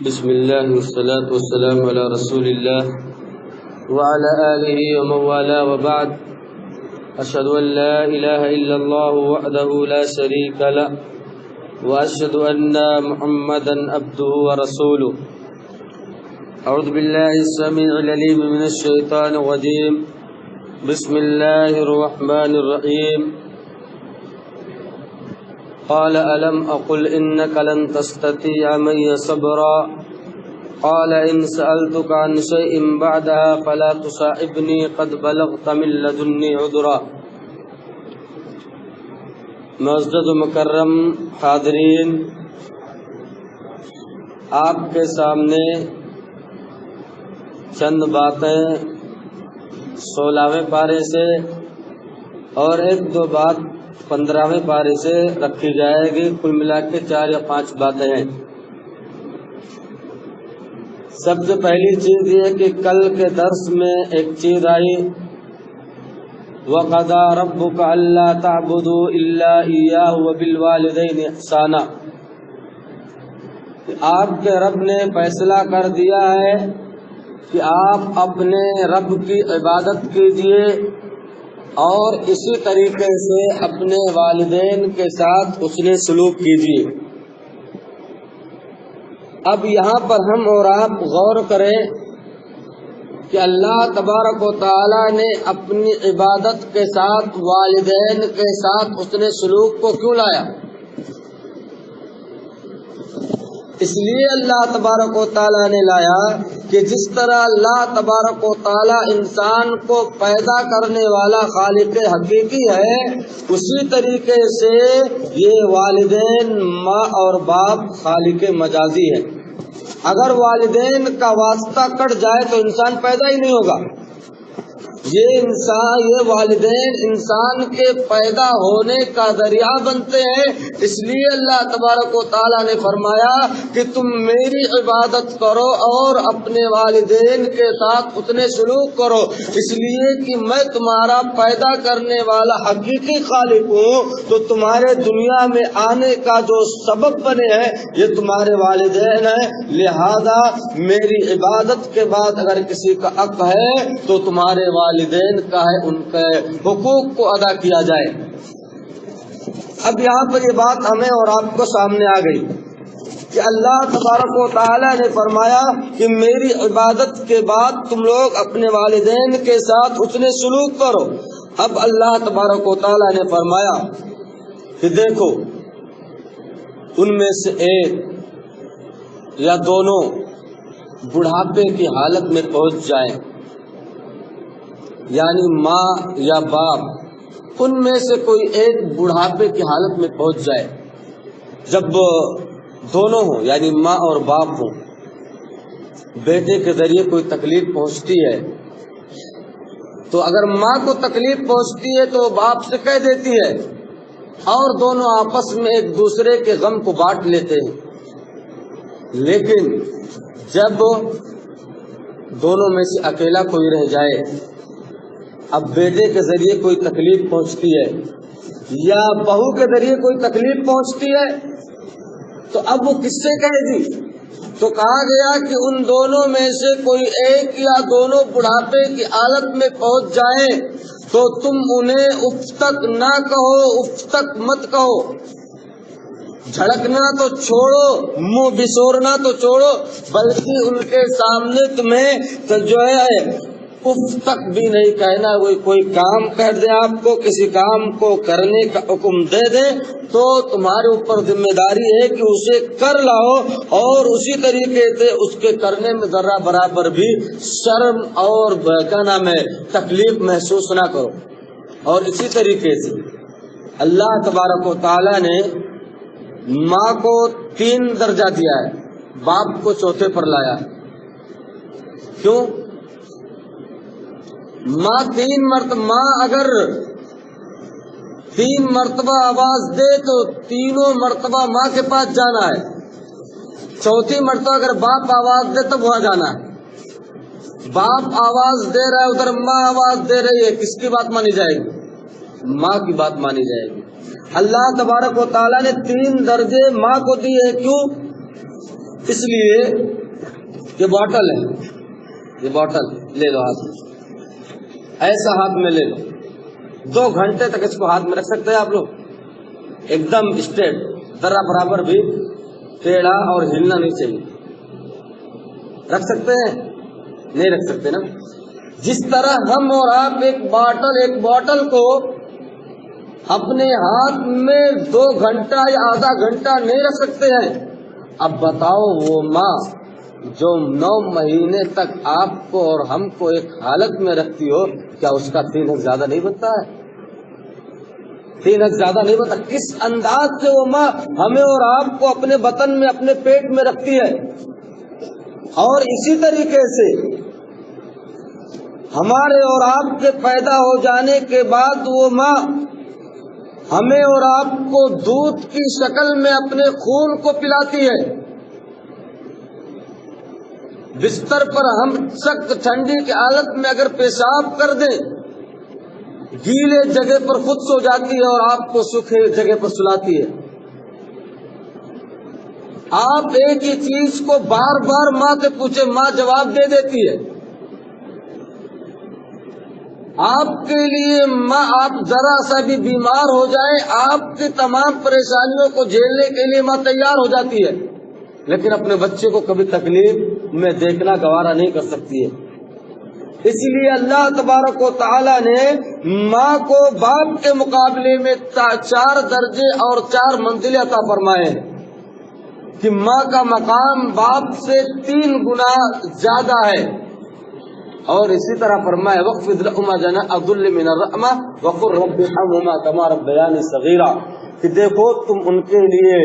بسم اللہ والصلاة والسلام علی رسول اللہ وعلى آلہ ومن والاه وبعد اشہد ان لا الہ الا اللہ وحدہ لا شریک له واشہد ان محمدا عبدہ ورسولہ اعوذ باللہ السمیع العلیم من الشیطان الرجیم بسم اللہ الرحمن الرحیم قال ألم أقل إنك لن تستطيع معي صبرا قال إن سألتك عن شيء بعدها فلا تصاحبني قد بلغت من لدني عذرا۔ معزز و مکرم حاضرین، آپ کے سامنے چند باتیں 16ویں پارے سے اور ایک دو بات 15ویں پارے سے رکھی جائے گی، کل ملا کے 4 یا 5 باتیں ہیں۔ سب سے پہلی چیز یہ کہ کل کے درس میں ایک چیز آئی، وَقَضَىٰ رَبُّكَ أَلَّا تَعْبُدُوا إِلَّا إِيَّاهُ وَبِالْوَالِدَيْنِ إِحْسَانًا، کہ آپ کے رب نے فیصلہ کر دیا ہے کہ آپ اپنے رب کی عبادت کیجیے اور اسی طریقے سے اپنے والدین کے ساتھ حسن سلوک کیجیے۔ اب یہاں پر ہم اور آپ غور کریں کہ اللہ تبارک و تعالی نے اپنی عبادت کے ساتھ والدین کے ساتھ حسن سلوک کو کیوں لایا؟ اس لیے اللہ تبارک و تعالی نے لایا کہ جس طرح اللہ تبارک و تعالی انسان کو پیدا کرنے والا خالق حقیقی ہے، اسی طریقے سے یہ والدین ماں اور باپ خالق مجازی ہے۔ اگر والدین کا واسطہ کٹ جائے تو انسان پیدا ہی نہیں ہوگا۔ یہ والدین انسان کے پیدا ہونے کا ذریعہ بنتے ہیں، اس لیے اللہ تبارک و تعالیٰ نے فرمایا کہ تم میری عبادت کرو اور اپنے والدین کے ساتھ حسن سلوک کرو، اس لیے کہ میں تمہارا پیدا کرنے والا حقیقی خالق ہوں، تو تمہارے دنیا میں آنے کا جو سبب بنے ہیں یہ تمہارے والدین ہیں، لہذا میری عبادت کے بعد اگر کسی کا حق ہے تو تمہارے والدین کا ہے، ان کے حقوق کو ادا کیا جائے۔ اب یہاں پر یہ بات ہمیں اور آپ کو سامنے آ گئی کہ اللہ تبارک و تعالیٰ نے فرمایا کہ میری عبادت کے بعد تم لوگ اپنے والدین کے ساتھ حسن سلوک کرو۔ اب اللہ تبارک و تعالیٰ نے فرمایا کہ دیکھو، ان میں سے ایک یا دونوں بڑھاپے کی حالت میں پہنچ جائیں، یعنی ماں یا باپ، ان میں سے کوئی ایک بڑھاپے کی حالت میں پہنچ جائے۔ جب دونوں ہوں یعنی ماں اور باپ ہوں، بیٹے کے ذریعے کوئی تکلیف پہنچتی ہے تو اگر ماں کو تکلیف پہنچتی ہے تو باپ سے کہہ دیتی ہے اور دونوں آپس میں ایک دوسرے کے غم کو بانٹ لیتے ہیں۔ لیکن جب دونوں میں سے اکیلا کوئی رہ جائے، اب بیٹے کے ذریعے کوئی تکلیف پہنچتی ہے یا بہو کے ذریعے کوئی تکلیف پہنچتی ہے تو اب وہ کس سے کہے گی؟ تو کہا گیا کہ ان دونوں میں سے کوئی ایک یا دونوں بڑھاپے کی حالت میں پہنچ جائیں تو تم انہیں اف تک نہ کہو، اف تک مت کہو، جھڑکنا تو چھوڑو، منہ بسورنا تو چھوڑو، بلکہ ان کے سامنے تمہیں جو ہے اف تک بھی نہیں کہنا۔ کوئی کام کر دے، آپ کو کسی کام کو کرنے کا حکم دے دے تو تمہارے اوپر ذمہ داری ہے کہ اسے کر لاؤ اور اسی طریقے سے اس کے کرنے میں ذرہ برابر بھی شرم اور کیا نام ہے تکلیف محسوس نہ کرو۔ اور اسی طریقے سے اللہ تبارک و تعالیٰ نے ماں کو 3 درجہ دیا ہے، باپ کو 4تھے پر لایا۔ کیوں؟ ماں اگر 3 مرتبہ آواز دے تو 3 مرتبہ ماں کے پاس جانا ہے، 4تھی مرتبہ اگر باپ آواز دے تب وہاں جانا ہے۔ باپ آواز دے رہا ہے، ادھر ماں آواز دے رہی ہے، کس کی بات مانی جائے گی؟ ماں کی بات مانی جائے گی۔ اللہ تبارک و تعالیٰ نے 3 درجے ماں کو دیے ہیں. کیوں؟ اس لیے یہ بوٹل ہے، یہ بوٹل لے لو ہاتھ میں، ایسا ہاتھ میں لے لو، 2 گھنٹے تک اس کو ہاتھ میں رکھ سکتے ہیں آپ لوگ، ایک دم اسٹریٹ، ذرا برابر بھی ٹیڑھا اور ہلنا نہیں چاہیے. رکھ سکتے ہیں؟ نہیں رکھ سکتے نا. جس طرح ہم اور آپ ایک بوٹل کو اپنے ہاتھ میں 2 گھنٹہ یا آدھا گھنٹہ نہیں رکھ سکتے ہیں. اب بتاؤ وہ ماں جو 9 مہینے تک آپ کو اور ہم کو ایک حالت میں رکھتی ہو، کیا اس کا 3 حق زیادہ نہیں بنتا ہے؟ 3 حق زیادہ نہیں بنتا. کس انداز سے وہ ماں ہمیں اور آپ کو اپنے بطن میں، اپنے پیٹ میں رکھتی ہے. اور اسی طریقے سے ہمارے اور آپ کے پیدا ہو جانے کے بعد وہ ماں ہمیں اور آپ کو دودھ کی شکل میں اپنے خون کو پلاتی ہے. بستر پر ہم سخت ٹھنڈی کی حالت میں اگر پیشاب کر دیں، گیلے جگہ پر خود سو جاتی ہے اور آپ کو سوکھے جگہ پر سلاتی ہے. آپ ایک ہی چیز کو بار بار ماں سے پوچھیں، ماں جواب دے دیتی ہے. آپ کے لیے ماں، آپ ذرا سا بھی بیمار ہو جائیں، آپ کی تمام پریشانیوں کو جھیلنے کے لیے ماں تیار ہو جاتی ہے، لیکن اپنے بچے کو کبھی تکلیف میں دیکھنا گوارا نہیں کر سکتی ہے. اس لیے اللہ تبارک و تعالی نے ماں کو باپ کے مقابلے میں 4 درجے اور 4 منزلیں عطا فرمائے ہیں کہ ماں کا مقام باپ سے 3 گنا زیادہ ہے. اور اسی طرح فرمائے وَخْفِضْ لَهُمَا جَنَاحَ الذُّلِّ مِنَ الرَّحْمَةِ وَقُلْ رَبِّ ارْحَمْهُمَا كَمَا رَبَّيَانِي صَغِيرًا، کہ دیکھو تم ان کے لیے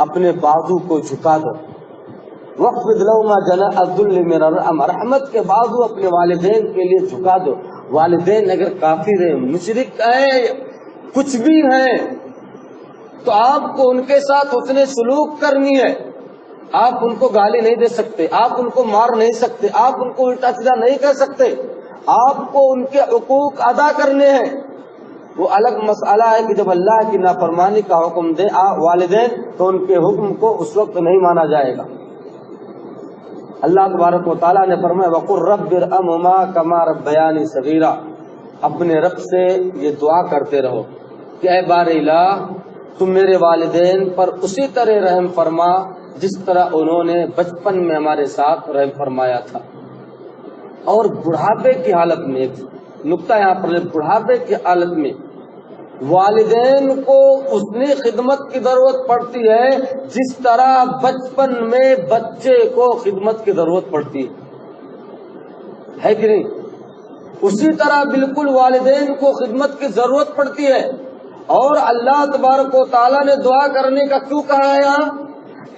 اپنے بازو کو جھکا دو. وَخْفِضْ لَهُمَا جَنَاحَ الذُّلِّ مِنَ الرَّحْمَةِ، رحمت کے بازو اپنے والدین کے لیے جھکا دو. والدین اگر کافر ہیں، مشرک ہیں، کچھ بھی ہیں، تو آپ کو ان کے ساتھ حسن سلوک کرنی ہے. آپ ان کو گالی نہیں دے سکتے، آپ ان کو مار نہیں سکتے، آپ ان کو الٹا سیدھا نہیں کہہ سکتے. آپ کو ان کے حقوق ادا کرنے ہیں. وہ الگ مسئلہ ہے کہ جب اللہ کی نافرمانی کا حکم دے والدین تو ان کے حکم کو اس وقت نہیں مانا جائے گا. اللہ تبارک و تعالیٰ نے فرمایا وَقُلْ رَبِّ ارْحَمْهُمَا كَمَا رَبَّيَانِي صَغِيرًا، اپنے رب سے یہ دعا کرتے رہو کہ اے بار الہ تم میرے والدین پر اسی طرح رحم فرما جس طرح انہوں نے بچپن میں ہمارے ساتھ رحم فرمایا تھا. اور بڑھاپے کی حالت میں، ایک نقطہ یہاں پر، بڑھاپے کی حالت میں والدین کو اتنی خدمت کی ضرورت پڑتی ہے جس طرح بچپن میں بچے کو خدمت کی ضرورت پڑتی ہے کہ نہیں؟ اسی طرح بالکل والدین کو خدمت کی ضرورت پڑتی ہے. اور اللہ تبارک و تعالیٰ نے دعا کرنے کا کیوں کہا ہے یہاں؟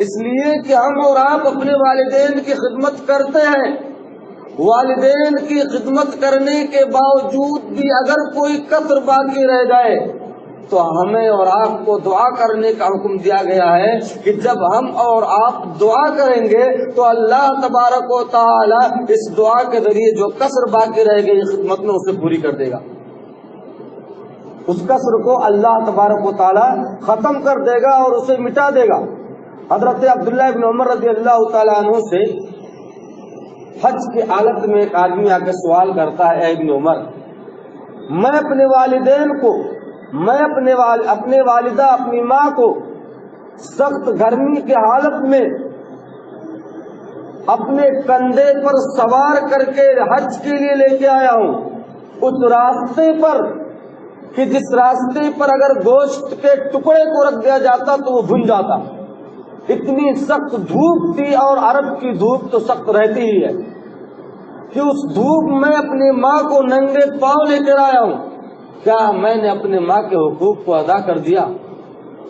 اس لیے کہ ہم اور آپ اپنے والدین کی خدمت کرتے ہیں. والدین کی خدمت کرنے کے باوجود بھی اگر کوئی کسر باقی رہ جائے تو ہمیں اور آپ کو دعا کرنے کا حکم دیا گیا ہے کہ جب ہم اور آپ دعا کریں گے تو اللہ تبارک و تعالی اس دعا کے ذریعے جو کسر باقی رہ گئی خدمت میں اسے پوری کر دے گا. اس کسر کو اللہ تبارک و تعالی ختم کر دے گا اور اسے مٹا دے گا. حضرت عبداللہ ابن عمر رضی اللہ تعالیٰ عنہ سے حج کی حالت میں ایک آدمی آ کے سوال کرتا ہے، اے ابن عمر، میں اپنے والدین کو، میں اپنے والدہ اپنی ماں کو سخت گرمی کی حالت میں اپنے کندھے پر سوار کر کے حج کے لیے لے کے آیا ہوں، اس راستے پر کہ جس راستے پر اگر گوشت کے ٹکڑے کو رکھ دیا جاتا تو وہ بھن جاتا. اتنی سخت دھوپ تھی، اور عرب کی دھوپ تو سخت رہتی ہی ہے، کہ اس دھوپ میں اپنی ماں کو ننگے پاؤں لے کر آیا ہوں. کیا میں نے اپنے ماں کے حقوق کو ادا کر دیا؟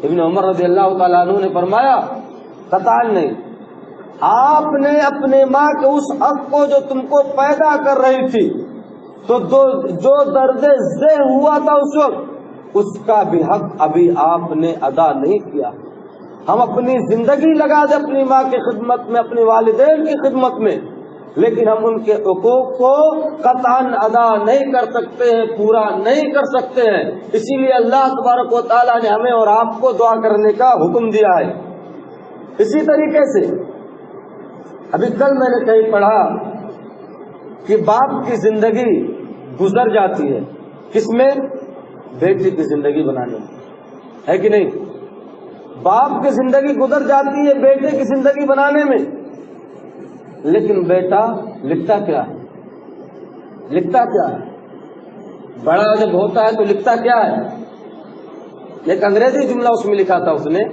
ابن عمر رضی اللہ تعالیٰ عنہ نے فرمایا قطعاً نہیں. آپ نے اپنے ماں کے اس حق کو جو تم کو پیدا کر رہی تھی تو جو درد ذہ ہوا تھا اس وقت، اس کا بھی حق ابھی آپ نے ادا نہیں کیا. ہم اپنی زندگی لگا دیں اپنی ماں کی خدمت میں، اپنے والدین کی خدمت میں، لیکن ہم ان کے حقوق کو قطعاً ادا نہیں کر سکتے ہیں، پورا نہیں کر سکتے ہیں۔ اسی لیے اللہ تبارک و تعالیٰ نے ہمیں اور آپ کو دعا کرنے کا حکم دیا ہے۔ اسی طریقے سے ابھی کل میں نے کہیں پڑھا کہ باپ کی زندگی گزر جاتی ہے کس میں؟ بیٹی کی زندگی بنانے میں، ہے کہ نہیں؟ باپ کی زندگی گزر جاتی ہے بیٹے کی زندگی بنانے میں، لیکن بیٹا لکھتا کیا ہے؟ لکھتا کیا ہے؟ بڑا جب ہوتا ہے تو لکھتا کیا ہے؟ ایک انگریزی جملہ اس میں لکھا تھا اس نے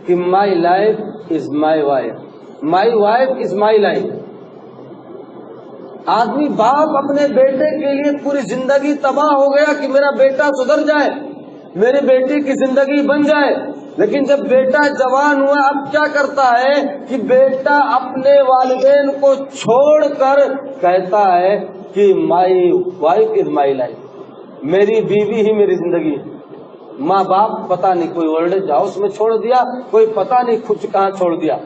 کہ my life is my wife, my wife is my life. آدمی باپ اپنے بیٹے کے لیے پوری زندگی تباہ ہو گیا کہ میرا بیٹا سدھر جائے، میرے بیٹے کی زندگی بن جائے، لیکن جب بیٹا جوان ہوا اب کیا کرتا ہے کہ بیٹا اپنے والدین کو چھوڑ کر کہتا ہے کہ my wife is my life, میری بیوی ہی میری زندگی ہے۔ ماں باپ پتہ نہیں کوئی اولڈ ایج ہاؤس میں چھوڑ دیا، کوئی پتہ نہیں کچھ کہاں چھوڑ دیا۔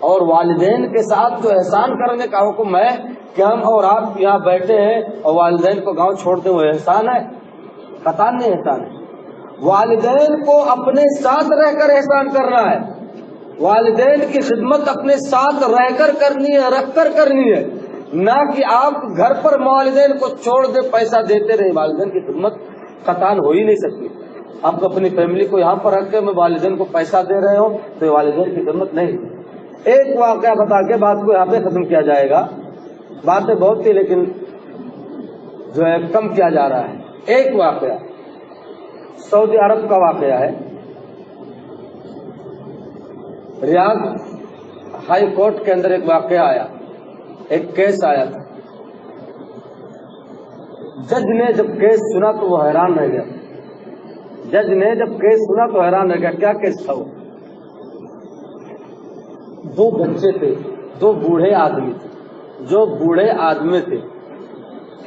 اور والدین کے ساتھ جو احسان کرنے کا حکم ہے کہ ہم اور آپ یہاں بیٹھے ہیں اور والدین کو گاؤں چھوڑتے ہوئے احسان ہے؟ قطعاً نہیں احسان ہے۔ والدین کو اپنے ساتھ رہ کر احسان کرنا ہے، والدین کی خدمت اپنے ساتھ رہ کر کرنی ہے، رکھ کر کرنی ہے، نہ کہ آپ گھر پر والدین کو چھوڑ دے پیسہ دیتے رہے۔ والدین کی خدمت قطعاً ہو ہی نہیں سکتی۔ آپ اپنی فیملی کو یہاں پر رکھ کے میں والدین کو پیسہ دے رہے ہوں تو یہ والدین کی خدمت نہیں۔ ایک واقعہ بتا کے بات کو یہاں پہ ختم کیا جائے گا، باتیں بہت تھی لیکن جو ہے کم کیا جا رہا ہے۔ ایک واقعہ سعودی عرب کا واقعہ ہے۔ ریاض ہائی کورٹ کے اندر ایک واقعہ آیا، ایک کیس آیا تھا۔ جج نے جب کیس سنا تو وہ حیران رہ گیا۔ جج نے جب کیس سنا تو حیران رہ گیا۔ کیا کیس تھا وہ؟ دو بچے تھے، دو بوڑھے آدمی تھے، جو بوڑھے آدمی تھے۔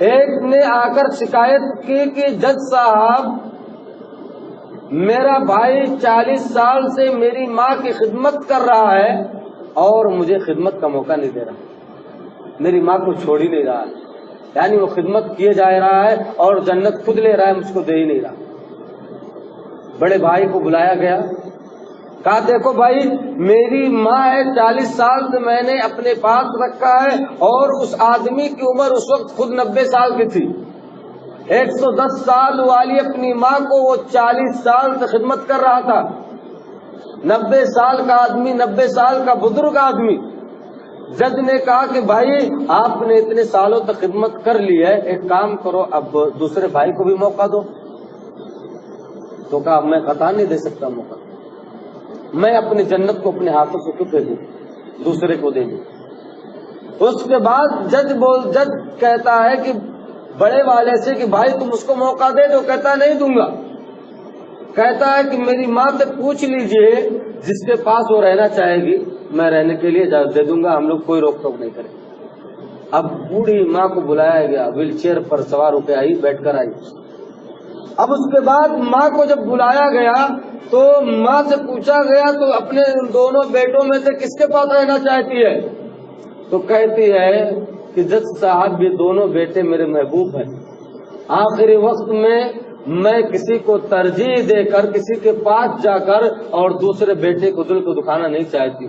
ایک نے آ کر شکایت کی کہ جج صاحب میرا بھائی 40 سال سے میری ماں کی خدمت کر رہا ہے اور مجھے خدمت کا موقع نہیں دے رہا، میری ماں کو چھوڑ ہی نہیں رہا، یعنی وہ خدمت کیے جا رہا ہے اور جنت خود لے رہا ہے، مجھ کو دے ہی نہیں رہا۔ بڑے بھائی کو بلایا گیا، کہا دیکھو بھائی میری ماں ہے، 40 سال سے میں نے اپنے پاس رکھا ہے اور اس آدمی کی عمر اس وقت خود 90 سال کی تھی، 110 سال والی اپنی ماں کو وہ 40 سال سے خدمت کر رہا تھا۔ 90 سال کا آدمی، 90 سال کا بزرگ آدمی۔ جج نے کہا کہ بھائی آپ نے اتنے سالوں تک خدمت کر لی ہے، ایک کام کرو اب دوسرے بھائی کو بھی موقع دو۔ تو کہا میں قطع نہیں دے سکتا موقع، میں اپنی جنت کو اپنے ہاتھوں سے کیوں دے دوں، دوسرے کو دے دوں۔ اس کے بعد جج کہتا ہے کہ بڑے والے سے کہ بھائی تم اس کو موقع دے دو، کہتا نہیں دوں گا۔ کہتا ہے کہ میری ماں سے پوچھ لیجئے، جس کے پاس وہ رہنا چاہے گی میں رہنے کے لیے اجازت دے دوں گا، ہم لوگ کوئی روک ٹوک نہیں کریں۔ اب بوڑھی ماں کو بلایا گیا، ویل چیئر پر سوار ہو کے آئی، بیٹھ کر آئی۔ اب اس کے بعد ماں کو جب بلایا گیا تو ماں سے پوچھا گیا تو اپنے دونوں بیٹوں میں سے کس کے پاس رہنا چاہتی ہے؟ تو کہتی ہے کہ جج صاحب یہ دونوں بیٹے میرے محبوب ہیں، آخری وقت میں کسی کو ترجیح دے کر کسی کے پاس جا کر اور دوسرے بیٹے کو دل کو دکھانا نہیں چاہتی،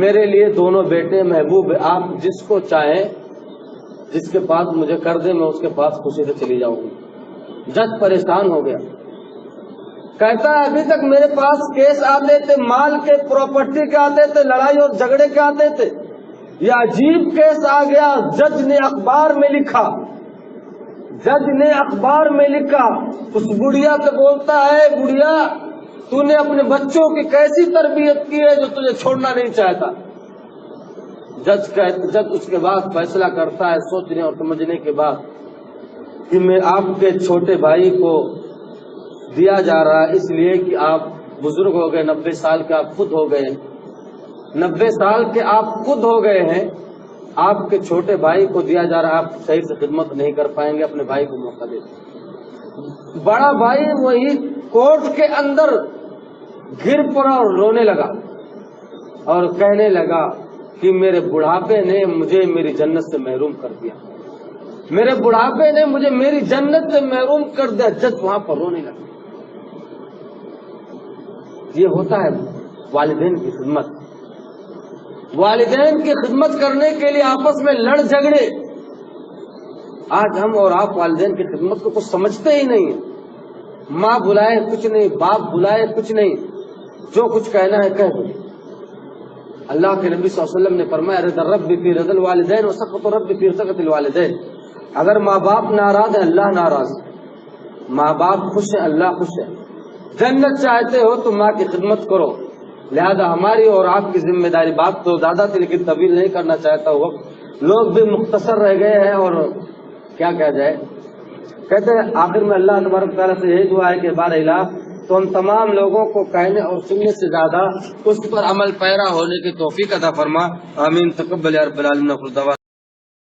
میرے لیے دونوں بیٹے محبوب ہیں، آپ جس کو چاہیں جس کے پاس مجھے کر دیں میں اس کے پاس خوشی سے چلی جاؤں گی۔ جج پریشان ہو گیا، کہتا ہے ابھی تک میرے پاس کیس آتے تھے، مال کے پراپرٹی کے آتے تھے، لڑائی اور جھگڑے کے آتے تھے، یہ عجیب کیس آ گیا۔ جج نے اخبار میں لکھا، اس بڑھیا سے بولتا ہے بڑھیا تو نے اپنے بچوں کی کیسی تربیت کی ہے جو تجھے چھوڑنا نہیں چاہتا۔ جج اس کے بعد فیصلہ کرتا ہے سوچنے اور سمجھنے کے بعد کہ میں آپ کے چھوٹے بھائی کو دیا جا رہا ہے اس لیے کہ آپ بزرگ ہو گئے، 90 سال کے آپ خود ہو گئے، 90 سال کے آپ خود ہو گئے ہیں، آپ کے چھوٹے بھائی کو دیا جا رہا ہے، آپ صحیح سے خدمت نہیں کر پائیں گے، اپنے بھائی کو موقع دے دیں۔ بڑا بھائی وہی کورٹ کے اندر گر پڑا اور رونے لگا اور کہنے لگا کہ میرے بڑھاپے نے مجھے میری جنت سے محروم کر دیا، میرے بڑھاپے نے مجھے میری جنت سے محروم کر دیا، جج وہاں پر رونے لگا۔ یہ ہوتا ہے والدین کی خدمت، والدین کی خدمت کرنے کے لیے آپس میں لڑ جھگڑے۔ آج ہم اور آپ والدین کی خدمت کو کچھ سمجھتے ہی نہیں ہیں، ماں بلائے کچھ نہیں، باپ بلائے کچھ نہیں، جو کچھ کہنا ہے کہہ دو۔ اللہ کے نبی صلی اللہ علیہ وسلم نے فرمایا رضا الرب فی رضا الوالدین وسخط الرب فی سخط الوالدین، اگر ماں باپ ناراض ہے اللہ ناراض ہے، ماں باپ خوش ہے اللہ خوش ہے۔ جنت چاہتے ہو تو ماں کی خدمت کرو، لہذا ہماری اور آپ کی ذمہ داری، بات تو زیادہ تھی لیکن طویل نہیں کرنا چاہتا ہوں، وقت لوگ بھی مختصر رہ گئے ہیں اور کیا کہا جائے۔ کہتے ہیں آخر میں اللہ تبارک تعالیٰ سے یہی دعا ہے کہ بار الہ تو ہم تمام لوگوں کو کہنے اور سننے سے زیادہ اس پر عمل پیرا ہونے کی توفیق عطا فرما، آمین۔ تقبل یا رب العالمین۔